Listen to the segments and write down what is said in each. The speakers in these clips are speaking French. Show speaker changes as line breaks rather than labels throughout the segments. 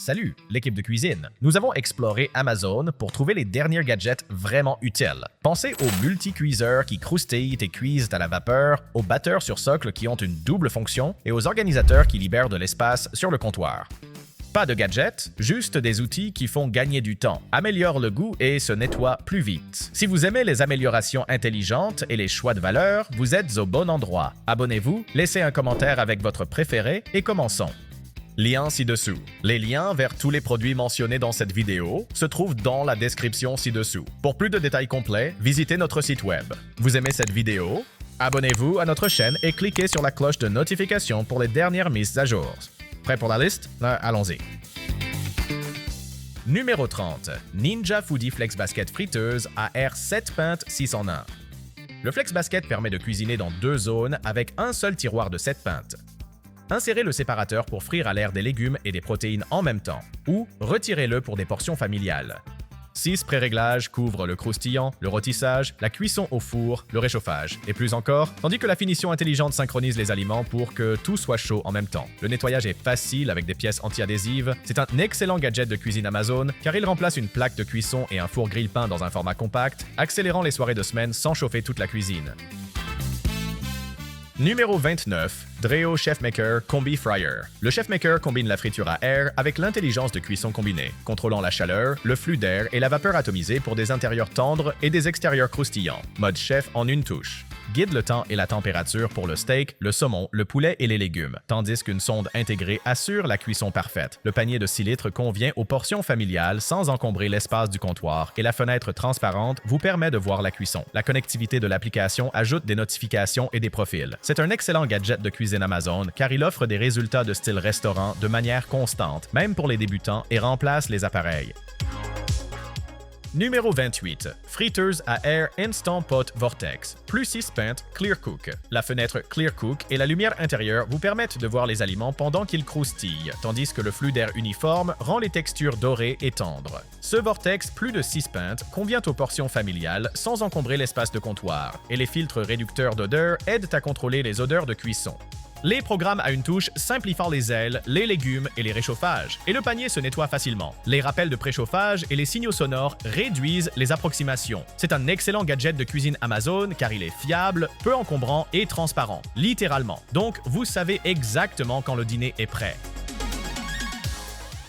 Salut, l'équipe de cuisine. Nous avons exploré Amazon pour trouver les derniers gadgets vraiment utiles. Pensez aux multi-cuiseurs qui croustillent et cuisent à la vapeur, aux batteurs sur socle qui ont une double fonction et aux organisateurs qui libèrent de l'espace sur le comptoir. Pas de gadgets, juste des outils qui font gagner du temps, améliorent le goût et se nettoient plus vite. Si vous aimez les améliorations intelligentes et les choix de valeur, vous êtes au bon endroit. Abonnez-vous, laissez un commentaire avec votre préféré et commençons. Lien ci-dessous. Les liens vers tous les produits mentionnés dans cette vidéo se trouvent dans la description ci-dessous. Pour plus de détails complets, visitez notre site web. Vous aimez cette vidéo? Abonnez-vous à notre chaîne et cliquez sur la cloche de notification pour les dernières mises à jour. Prêt pour la liste? Allons-y. Numéro 30. Ninja Foodi Flex Basket friteuse à air 7 pintes 601. Le Flex Basket permet de cuisiner dans deux zones avec un seul tiroir de 7 pintes. Insérez le séparateur pour frire à l'air des légumes et des protéines en même temps, ou retirez-le pour des portions familiales. 6 pré-réglages couvrent le croustillant, le rôtissage, la cuisson au four, le réchauffage, et plus encore, tandis que la finition intelligente synchronise les aliments pour que tout soit chaud en même temps. Le nettoyage est facile avec des pièces anti-adhésives. C'est un excellent gadget de cuisine Amazon car il remplace une plaque de cuisson et un four grille-pain dans un format compact, accélérant les soirées de semaine sans chauffer toute la cuisine. Numéro 29. Dreo Chefmaker Combi Fryer. Le Chefmaker combine la friture à air avec l'intelligence de cuisson combinée, contrôlant la chaleur, le flux d'air et la vapeur atomisée pour des intérieurs tendres et des extérieurs croustillants. Mode chef en une touche. Guide le temps et la température pour le steak, le saumon, le poulet et les légumes, tandis qu'une sonde intégrée assure la cuisson parfaite. Le panier de 6 litres convient aux portions familiales sans encombrer l'espace du comptoir et la fenêtre transparente vous permet de voir la cuisson. La connectivité de l'application ajoute des notifications et des profils. C'est un excellent gadget de cuisine Amazon car il offre des résultats de style restaurant de manière constante, même pour les débutants, et remplace les appareils. Numéro 28. Friteuse à air Instant Pot Vortex, plus 6 pintes Clear Cook. La fenêtre Clear Cook et la lumière intérieure vous permettent de voir les aliments pendant qu'ils croustillent, tandis que le flux d'air uniforme rend les textures dorées et tendres. Ce vortex, plus de 6 pintes, convient aux portions familiales sans encombrer l'espace de comptoir, et les filtres réducteurs d'odeur aident à contrôler les odeurs de cuisson. Les programmes à une touche simplifient les ailes, les légumes et les réchauffages, et le panier se nettoie facilement. Les rappels de préchauffage et les signaux sonores réduisent les approximations. C'est un excellent gadget de cuisine Amazon car il est fiable, peu encombrant et transparent, littéralement. Donc, vous savez exactement quand le dîner est prêt.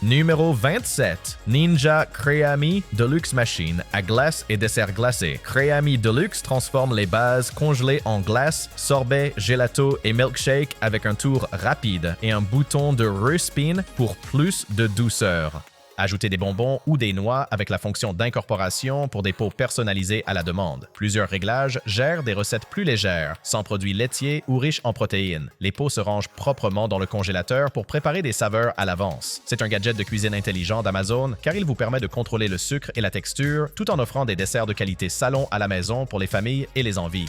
Numéro 27. Ninja Creami Deluxe Machine à glace et dessert glacé. Creami Deluxe transforme les bases congelées en glace, sorbet, gelato et milkshake avec un tour rapide et un bouton de respin pour plus de douceur. Ajoutez des bonbons ou des noix avec la fonction d'incorporation pour des pots personnalisés à la demande. Plusieurs réglages gèrent des recettes plus légères, sans produits laitiers ou riches en protéines. Les pots se rangent proprement dans le congélateur pour préparer des saveurs à l'avance. C'est un gadget de cuisine intelligent d'Amazon car il vous permet de contrôler le sucre et la texture tout en offrant des desserts de qualité salon à la maison pour les familles et les envies.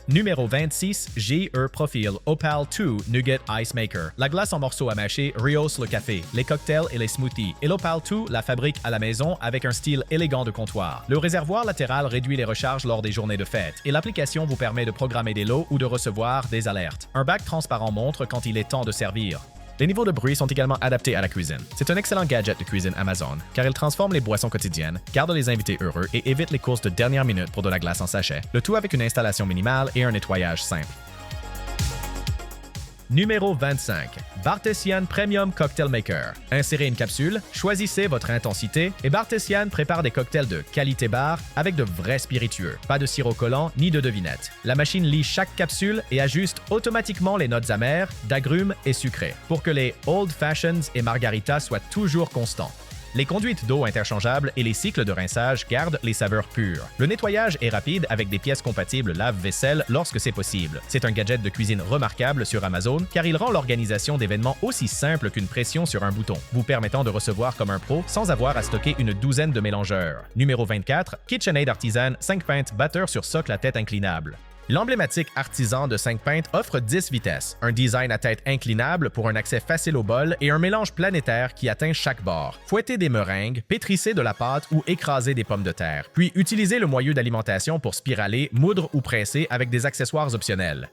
Numéro 26. GE Profil Opal 2 Nugget Ice Maker. La glace en morceaux à mâcher rehausse le café, les cocktails et les smoothies. Et l'Opal 2 la fabrique à la maison avec un style élégant de comptoir. Le réservoir latéral réduit les recharges lors des journées de fête et l'application vous permet de programmer des lots ou de recevoir des alertes. Un bac transparent montre quand il est temps de servir. Les niveaux de bruit sont également adaptés à la cuisine. C'est un excellent gadget de cuisine Amazon car il transforme les boissons quotidiennes, garde les invités heureux et évite les courses de dernière minute pour de la glace en sachet. Le tout avec une installation minimale et un nettoyage simple. Numéro 25. Bartesian Premium Cocktail Maker. Insérez une capsule, choisissez votre intensité et Bartesian prépare des cocktails de qualité bar avec de vrais spiritueux. Pas de sirop collant ni de devinettes. La machine lit chaque capsule et ajuste automatiquement les notes amères, d'agrumes et sucrées pour que les Old Fashions et Margarita soient toujours constants. Les conduites d'eau interchangeables et les cycles de rinçage gardent les saveurs pures. Le nettoyage est rapide avec des pièces compatibles lave-vaisselle lorsque c'est possible. C'est un gadget de cuisine remarquable sur Amazon car il rend l'organisation d'événements aussi simple qu'une pression sur un bouton, vous permettant de recevoir comme un pro sans avoir à stocker une douzaine de mélangeurs. Numéro 24. KitchenAid Artisan 5 pintes batteur sur socle à tête inclinable. L'emblématique Artisan de 5 pintes offre 10 vitesses, un design à tête inclinable pour un accès facile au bol et un mélange planétaire qui atteint chaque bord. Fouettez des meringues, pétrissez de la pâte ou écrasez des pommes de terre. Puis utilisez le moyeu d'alimentation pour spiraler, moudre ou presser avec des accessoires optionnels.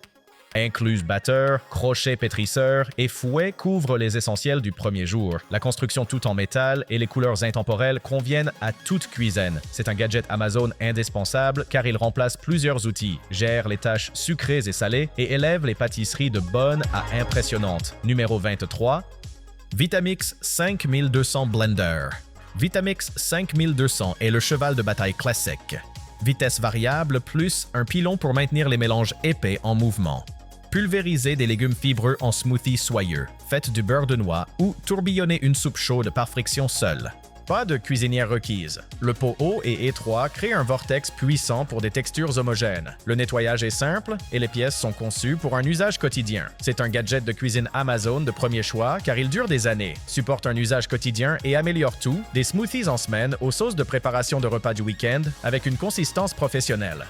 Incluse batteur, crochet pétrisseur et fouet couvrent les essentiels du premier jour. La construction toute en métal et les couleurs intemporelles conviennent à toute cuisine. C'est un gadget Amazon indispensable car il remplace plusieurs outils, gère les tâches sucrées et salées et élève les pâtisseries de bonnes à impressionnantes. Numéro 23. Vitamix 5200 Blender. Vitamix 5200 est le cheval de bataille classique. Vitesse variable plus un pilon pour maintenir les mélanges épais en mouvement. Pulvérisez des légumes fibreux en smoothie soyeux, faites du beurre de noix ou tourbillonnez une soupe chaude par friction seule. Pas de cuisinière requise. Le pot haut et étroit crée un vortex puissant pour des textures homogènes. Le nettoyage est simple et les pièces sont conçues pour un usage quotidien. C'est un gadget de cuisine Amazon de premier choix car il dure des années, supporte un usage quotidien et améliore tout, des smoothies en semaine aux sauces de préparation de repas du week-end avec une consistance professionnelle.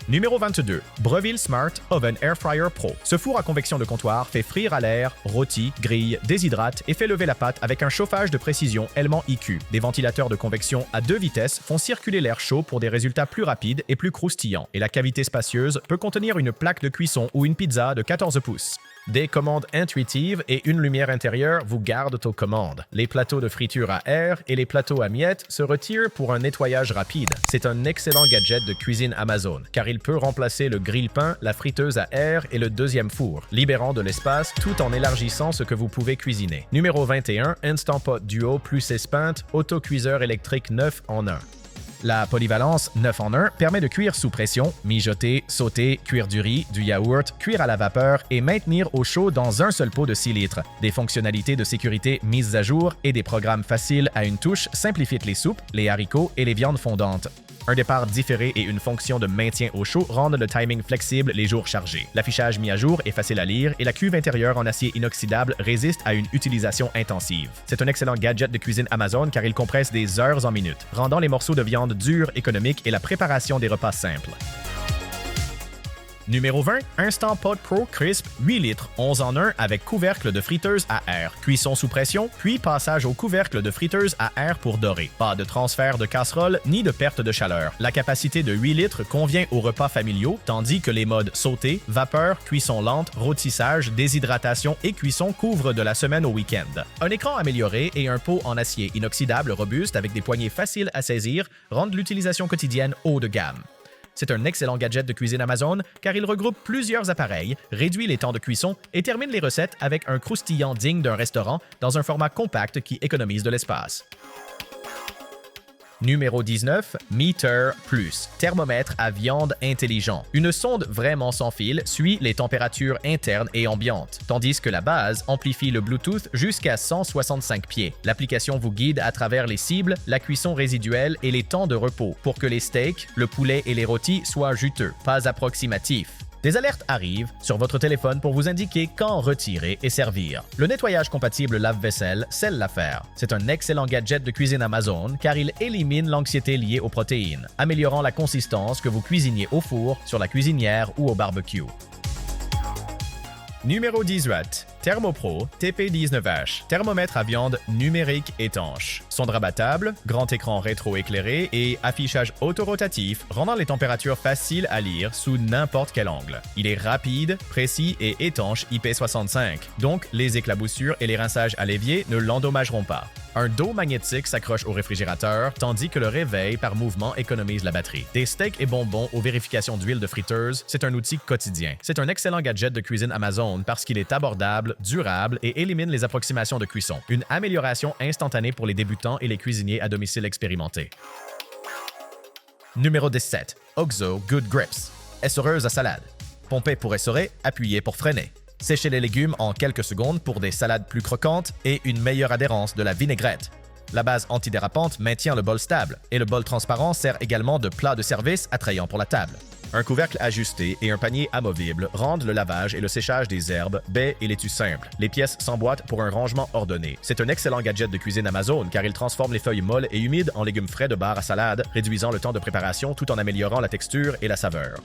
Numéro 22. Breville Smart Oven Air Fryer Pro. Ce four à convection de comptoir fait frire à l'air, rôtit, grille, déshydrate et fait lever la pâte avec un chauffage de précision Hellman IQ. Des ventilateurs de convection à 2 vitesses font circuler l'air chaud pour des résultats plus rapides et plus croustillants. Et la cavité spacieuse peut contenir une plaque de cuisson ou une pizza de 14 pouces. Des commandes intuitives et une lumière intérieure vous gardent aux commandes. Les plateaux de friture à air et les plateaux à miettes se retirent pour un nettoyage rapide. C'est un excellent gadget de cuisine Amazon, car il peut remplacer le grille-pain, la friteuse à air et le deuxième four, libérant de l'espace tout en élargissant ce que vous pouvez cuisiner. Numéro 21, Instant Pot Duo plus Espinte, autocuiseur électrique 9 en 1. La polyvalence 9 en 1 permet de cuire sous pression, mijoter, sauter, cuire du riz, du yaourt, cuire à la vapeur et maintenir au chaud dans un seul pot de 6 litres. Des fonctionnalités de sécurité mises à jour et des programmes faciles à une touche simplifient les soupes, les haricots et les viandes fondantes. Un départ différé et une fonction de maintien au chaud rendent le timing flexible les jours chargés. L'affichage mis à jour est facile à lire et la cuve intérieure en acier inoxydable résiste à une utilisation intensive. C'est un excellent gadget de cuisine Amazon car il compresse des heures en minutes, rendant les morceaux de viande durs, économiques et la préparation des repas simples. Numéro 20, Instant Pot Pro Crisp 8 litres 11 en 1 avec couvercle de friteuse à air. Cuisson sous pression, puis passage au couvercle de friteuse à air pour dorer. Pas de transfert de casserole ni de perte de chaleur. La capacité de 8 litres convient aux repas familiaux, tandis que les modes sauté, vapeur, cuisson lente, rôtissage, déshydratation et cuisson couvrent de la semaine au week-end. Un écran amélioré et un pot en acier inoxydable robuste avec des poignées faciles à saisir rendent l'utilisation quotidienne haut de gamme. C'est un excellent gadget de cuisine Amazon car il regroupe plusieurs appareils, réduit les temps de cuisson et termine les recettes avec un croustillant digne d'un restaurant dans un format compact qui économise de l'espace. Numéro 19, Meter Plus, thermomètre à viande intelligent. Une sonde vraiment sans fil suit les températures internes et ambiantes, tandis que la base amplifie le Bluetooth jusqu'à 165 pieds. L'application vous guide à travers les cibles, la cuisson résiduelle et les temps de repos pour que les steaks, le poulet et les rôtis soient juteux, pas approximatifs. Des alertes arrivent sur votre téléphone pour vous indiquer quand retirer et servir. Le nettoyage compatible lave-vaisselle scelle l'affaire. C'est un excellent gadget de cuisine Amazon car il élimine l'anxiété liée aux protéines, améliorant la consistance que vous cuisiniez au four, sur la cuisinière ou au barbecue. Numéro 18. Thermopro TP19H, thermomètre à viande numérique étanche. Sonde rabattable, grand écran rétro-éclairé et affichage autorotatif rendant les températures faciles à lire sous n'importe quel angle. Il est rapide, précis et étanche IP65, donc les éclaboussures et les rinçages à l'évier ne l'endommageront pas. Un dos magnétique s'accroche au réfrigérateur, tandis que le réveil par mouvement économise la batterie. Des steaks et bonbons aux vérifications d'huile de friteuse, c'est un outil quotidien. C'est un excellent gadget de cuisine Amazon parce qu'il est abordable, durable et élimine les approximations de cuisson. Une amélioration instantanée pour les débutants et les cuisiniers à domicile expérimentés. Numéro 17. OXO Good Grips, essoreuse à salade. Pomper pour essorer, appuyer pour freiner. Séchez les légumes en quelques secondes pour des salades plus croquantes et une meilleure adhérence de la vinaigrette. La base antidérapante maintient le bol stable et le bol transparent sert également de plat de service attrayant pour la table. Un couvercle ajusté et un panier amovible rendent le lavage et le séchage des herbes, baies et laitues simples. Les pièces s'emboîtent pour un rangement ordonné. C'est un excellent gadget de cuisine Amazon car il transforme les feuilles molles et humides en légumes frais de bar à salade, réduisant le temps de préparation tout en améliorant la texture et la saveur.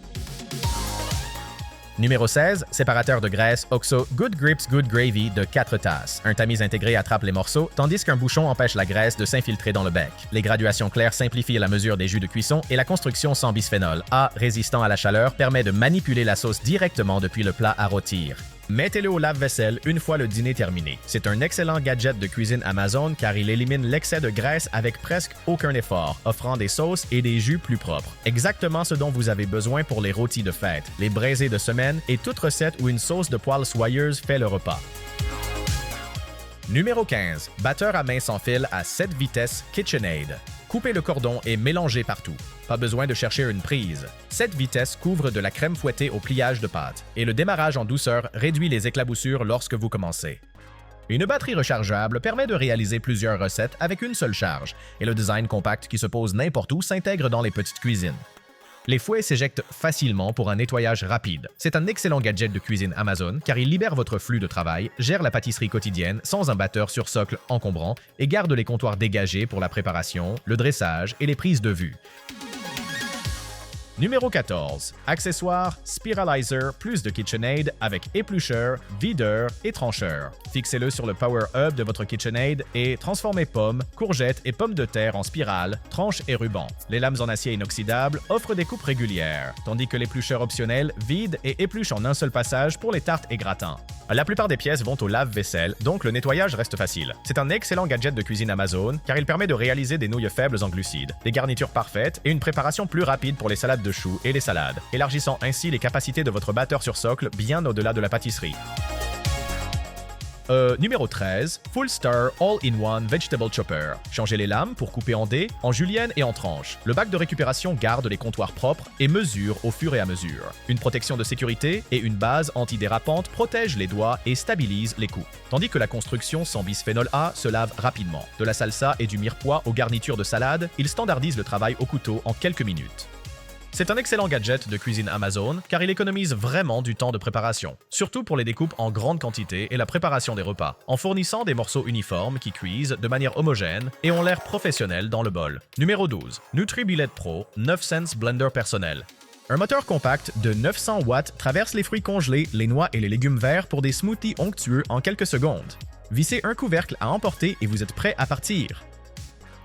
Numéro 16, séparateur de graisse OXO Good Grips Good Gravy de 4 tasses. Un tamise intégré attrape les morceaux, tandis qu'un bouchon empêche la graisse de s'infiltrer dans le bec. Les graduations claires simplifient la mesure des jus de cuisson et la construction sans bisphénol A, résistant à la chaleur, permet de manipuler la sauce directement depuis le plat à rôtir. Mettez-le au lave-vaisselle une fois le dîner terminé. C'est un excellent gadget de cuisine Amazon car il élimine l'excès de graisse avec presque aucun effort, offrant des sauces et des jus plus propres. Exactement ce dont vous avez besoin pour les rôtis de fête, les braisés de semaine et toute recette où une sauce de poêle soyeuse fait le repas. Numéro 15. Batteur à main sans fil à 7 vitesses KitchenAid. Coupez le cordon et mélangez partout. Pas besoin de chercher une prise. 7 vitesses couvre de la crème fouettée au pliage de pâte et le démarrage en douceur réduit les éclaboussures lorsque vous commencez. Une batterie rechargeable permet de réaliser plusieurs recettes avec une seule charge et le design compact qui se pose n'importe où s'intègre dans les petites cuisines. Les fouets s'éjectent facilement pour un nettoyage rapide. C'est un excellent gadget de cuisine Amazon car il libère votre flux de travail, gère la pâtisserie quotidienne sans un batteur sur socle encombrant et garde les comptoirs dégagés pour la préparation, le dressage et les prises de vue. Numéro 14. Accessoire Spiralizer plus de KitchenAid avec éplucheur, videur et trancheur. Fixez-le sur le Power Hub de votre KitchenAid et transformez pommes, courgettes et pommes de terre en spirales, tranches et rubans. Les lames en acier inoxydable offrent des coupes régulières, tandis que l'éplucheur optionnel vide et épluche en un seul passage pour les tartes et gratins. La plupart des pièces vont au lave-vaisselle, donc le nettoyage reste facile. C'est un excellent gadget de cuisine Amazon car il permet de réaliser des nouilles faibles en glucides, des garnitures parfaites et une préparation plus rapide pour les salades de choux et les salades, élargissant ainsi les capacités de votre batteur sur socle bien au-delà de la pâtisserie. Numéro 13, Full Star All-in-One Vegetable Chopper. Changez les lames pour couper en dés, en julienne et en tranches. Le bac de récupération garde les comptoirs propres et mesure au fur et à mesure. Une protection de sécurité et une base antidérapante protègent les doigts et stabilisent les coupes. Tandis que la construction sans bisphénol A se lave rapidement. De la salsa et du mirepoix aux garnitures de salade, il standardise le travail au couteau en quelques minutes. C'est un excellent gadget de cuisine Amazon car il économise vraiment du temps de préparation, surtout pour les découpes en grande quantité et la préparation des repas, en fournissant des morceaux uniformes qui cuisent de manière homogène et ont l'air professionnels dans le bol. Numéro 12. NutriBullet Pro 9 Blender personnel. Un moteur compact de 900 watts traverse les fruits congelés, les noix et les légumes verts pour des smoothies onctueux en quelques secondes. Vissez un couvercle à emporter et vous êtes prêt à partir.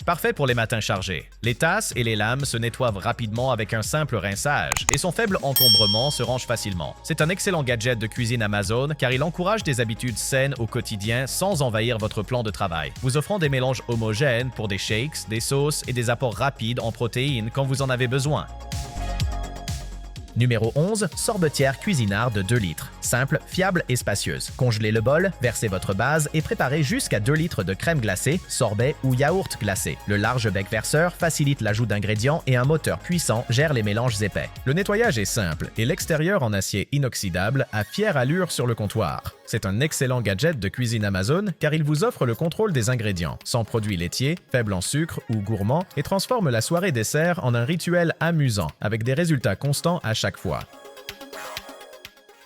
Parfait pour les matins chargés. Les tasses et les lames se nettoient rapidement avec un simple rinçage et son faible encombrement se range facilement. C'est un excellent gadget de cuisine Amazon car il encourage des habitudes saines au quotidien sans envahir votre plan de travail, vous offrant des mélanges homogènes pour des shakes, des sauces et des apports rapides en protéines quand vous en avez besoin. Numéro 11, sorbetière cuisinard de 2 litres. Simple, fiable et spacieuse. Congelez le bol, versez votre base et préparez jusqu'à 2 litres de crème glacée, sorbet ou yaourt glacé. Le large bec verseur facilite l'ajout d'ingrédients et un moteur puissant gère les mélanges épais. Le nettoyage est simple et l'extérieur en acier inoxydable a fière allure sur le comptoir. C'est un excellent gadget de cuisine Amazon car il vous offre le contrôle des ingrédients, sans produits laitiers, faible en sucre ou gourmand et transforme la soirée dessert en un rituel amusant avec des résultats constants à chaque fois.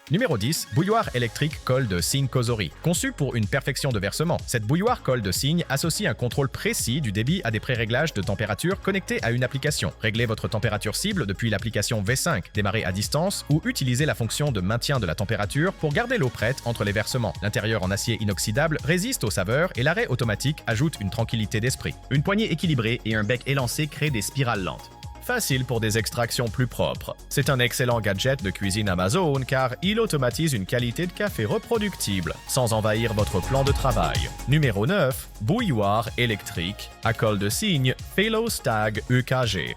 Numéro 10, bouilloire électrique colle de cygne Cosori. Conçue pour une perfection de versement, cette bouilloire colle de cygne associe un contrôle précis du débit à des préréglages de température connectés à une application. Réglez votre température cible depuis l'application V5, démarrez à distance ou utilisez la fonction de maintien de la température pour garder l'eau prête entre les versements. L'intérieur en acier inoxydable résiste aux saveurs et l'arrêt automatique ajoute une tranquillité d'esprit. Une poignée équilibrée et un bec élancé créent des spirales lentes. Facile pour des extractions plus propres. C'est un excellent gadget de cuisine Amazon car il automatise une qualité de café reproductible sans envahir votre plan de travail. Numéro 9, bouilloire électrique à colle de cygne Phalo Stag EKG.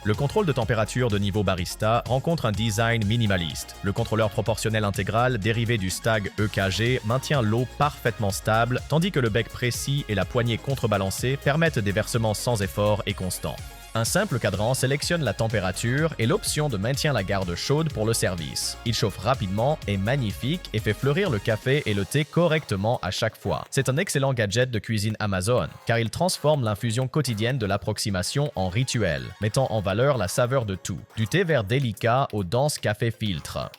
Le contrôle de température de niveau barista rencontre un design minimaliste. Le contrôleur proportionnel intégral dérivé du Stag EKG maintient l'eau parfaitement stable, tandis que le bec précis et la poignée contrebalancée permettent des versements sans effort et constants. Un simple cadran sélectionne la température et l'option de maintien la garde chaude pour le service. Il chauffe rapidement, est magnifique et fait fleurir le café et le thé correctement à chaque fois. C'est un excellent gadget de cuisine Amazon, car il transforme l'infusion quotidienne de l'approximation en rituel, mettant en valeur la saveur de tout, du thé vert délicat au dense café filtre.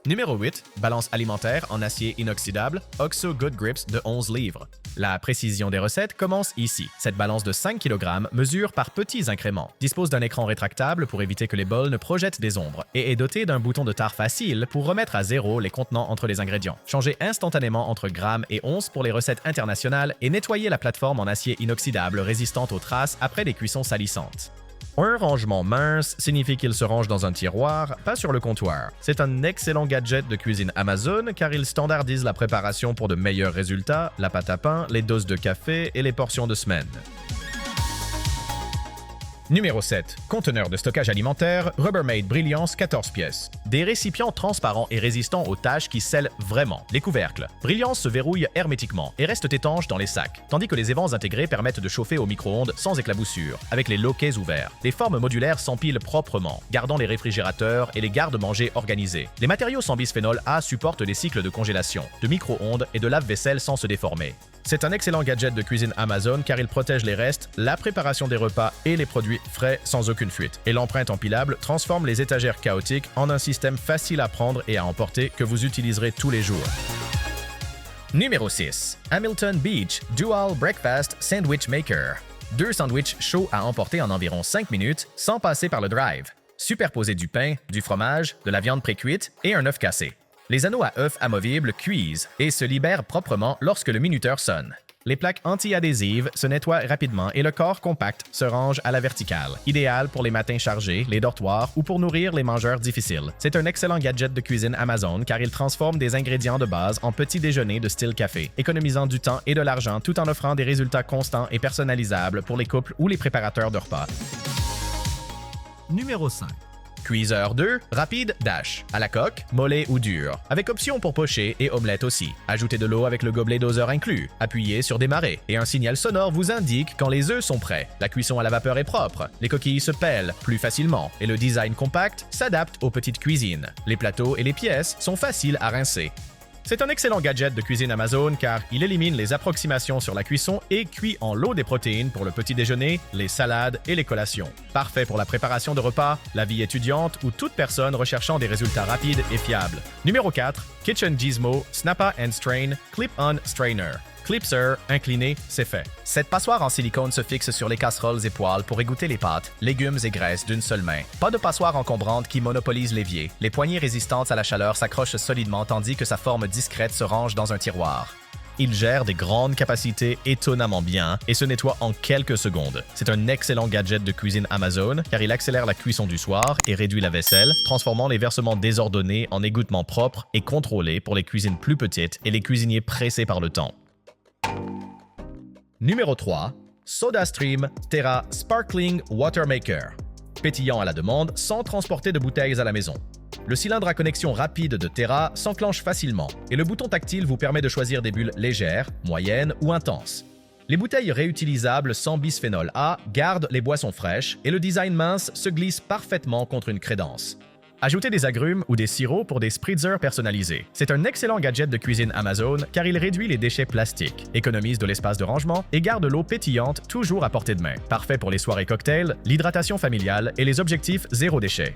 Numéro 8. Balance alimentaire en acier inoxydable OXO Good Grips de 11 livres. La précision des recettes commence ici. Cette balance de 5 kg mesure par petits incréments, dispose d'un écran rétractable pour éviter que les bols ne projettent des ombres et est dotée d'un bouton de tare facile pour remettre à zéro les contenants entre les ingrédients. Changez instantanément entre grammes et onces pour les recettes internationales et nettoyez la plateforme en acier inoxydable résistante aux traces après des cuissons salissantes. Un rangement mince signifie qu'il se range dans un tiroir, pas sur le comptoir. C'est un excellent gadget de cuisine Amazon car il standardise la préparation pour de meilleurs résultats, la pâte à pain, les doses de café et les portions de semaine. Numéro 7. Conteneur de stockage alimentaire Rubbermaid Brilliance 14 pièces. Des récipients transparents et résistants aux taches qui scellent vraiment. Les couvercles. Brilliance se verrouille hermétiquement et restent étanches dans les sacs, tandis que les évents intégrés permettent de chauffer au micro-ondes sans éclaboussure, avec les loquets ouverts. Les formes modulaires s'empilent proprement, gardant les réfrigérateurs et les garde-manger organisés. Les matériaux sans bisphénol A supportent les cycles de congélation, de micro-ondes et de lave-vaisselle sans se déformer. C'est un excellent gadget de cuisine Amazon car il protège les restes, la préparation des repas et les produits frais sans aucune fuite. Et l'empreinte empilable transforme les étagères chaotiques en un système facile à prendre et à emporter que vous utiliserez tous les jours. Numéro 6. Hamilton Beach Dual Breakfast Sandwich Maker. 2 sandwichs chauds à emporter en environ 5 minutes sans passer par le drive. Superposer du pain, du fromage, de la viande pré-cuite et un œuf cassé. Les anneaux à œufs amovibles cuisent et se libèrent proprement lorsque le minuteur sonne. Les plaques anti-adhésives se nettoient rapidement et le corps compact se range à la verticale, idéal pour les matins chargés, les dortoirs ou pour nourrir les mangeurs difficiles. C'est un excellent gadget de cuisine Amazon car il transforme des ingrédients de base en petits déjeuners de style café, économisant du temps et de l'argent tout en offrant des résultats constants et personnalisables pour les couples ou les préparateurs de repas.
Numéro 5.
Cuiseur 2, rapide dash, à la coque, mollet ou dur, avec option pour pocher et omelette aussi. Ajoutez de l'eau avec le gobelet doseur inclus, appuyez sur démarrer et un signal sonore vous indique quand les œufs sont prêts. La cuisson à la vapeur est propre, les coquilles se pèlent plus facilement et le design compact s'adapte aux petites cuisines. Les plateaux et les pièces sont faciles à rincer. C'est un excellent gadget de cuisine Amazon car il élimine les approximations sur la cuisson et cuit en lot des protéines pour le petit déjeuner, les salades et les collations. Parfait pour la préparation de repas, la vie étudiante ou toute personne recherchant des résultats rapides et fiables. Numéro 4. Kitchen Gizmo Snappa and Strain Clip-On Strainer. Clipser, incliné, c'est fait. Cette passoire en silicone se fixe sur les casseroles et poêles pour égoutter les pâtes, légumes et graisses d'une seule main. Pas de passoire encombrante qui monopolise l'évier. Les poignées résistantes à la chaleur s'accrochent solidement tandis que sa forme discrète se range dans un tiroir. Il gère des grandes capacités étonnamment bien et se nettoie en quelques secondes. C'est un excellent gadget de cuisine Amazon car il accélère la cuisson du soir et réduit la vaisselle, transformant les versements désordonnés en égouttements propres et contrôlés pour les cuisines plus petites et les cuisiniers pressés par le temps. Numéro 3. SodaStream Terra Sparkling Water Maker. Pétillant à la demande sans transporter de bouteilles à la maison. Le cylindre à connexion rapide de Terra s'enclenche facilement et le bouton tactile vous permet de choisir des bulles légères, moyennes ou intenses. Les bouteilles réutilisables sans bisphénol A gardent les boissons fraîches et le design mince se glisse parfaitement contre une crédence. Ajoutez des agrumes ou des sirops pour des spritzers personnalisés. C'est un excellent gadget de cuisine Amazon car il réduit les déchets plastiques, économise de l'espace de rangement et garde l'eau pétillante toujours à portée de main. Parfait pour les soirées cocktails, l'hydratation familiale et les objectifs zéro déchet.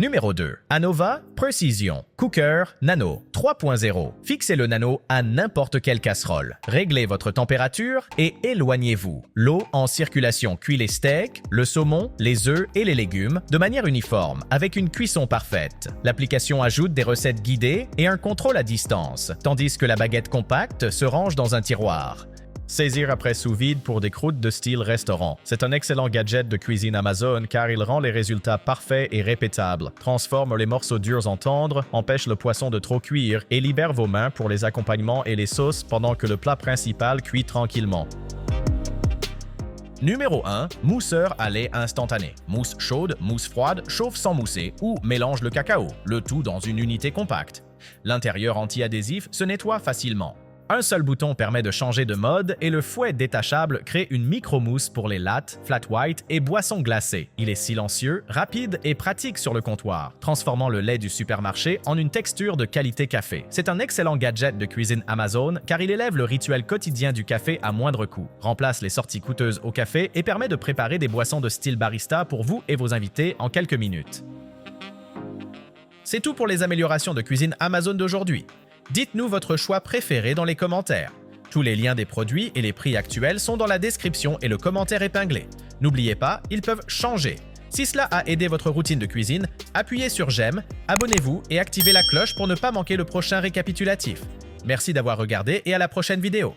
Numéro 2. Anova Precision Cooker Nano 3.0. Fixez le Nano à n'importe quelle casserole. Réglez votre température et éloignez-vous. L'eau en circulation cuit les steaks, le saumon, les œufs et les légumes de manière uniforme avec une cuisson parfaite. L'application ajoute des recettes guidées et un contrôle à distance, tandis que la baguette compacte se range dans un tiroir. Saisir après sous-vide pour des croûtes de style restaurant. C'est un excellent gadget de cuisine Amazon car il rend les résultats parfaits et répétables, transforme les morceaux durs en tendres, empêche le poisson de trop cuire et libère vos mains pour les accompagnements et les sauces pendant que le plat principal cuit tranquillement. Numéro 1. Mousseur à lait instantané. Mousse chaude, mousse froide, chauffe sans mousser ou mélange le cacao, le tout dans une unité compacte. L'intérieur anti-adhésif se nettoie facilement. Un seul bouton permet de changer de mode et le fouet détachable crée une micro-mousse pour les lattes, flat white et boissons glacées. Il est silencieux, rapide et pratique sur le comptoir, transformant le lait du supermarché en une texture de qualité café. C'est un excellent gadget de cuisine Amazon car il élève le rituel quotidien du café à moindre coût, remplace les sorties coûteuses au café et permet de préparer des boissons de style barista pour vous et vos invités en quelques minutes. C'est tout pour les améliorations de cuisine Amazon d'aujourd'hui. Dites-nous votre choix préféré dans les commentaires. Tous les liens des produits et les prix actuels sont dans la description et le commentaire épinglé. N'oubliez pas, ils peuvent changer. Si cela a aidé votre routine de cuisine, appuyez sur j'aime, abonnez-vous et activez la cloche pour ne pas manquer le prochain récapitulatif. Merci d'avoir regardé et à la prochaine vidéo.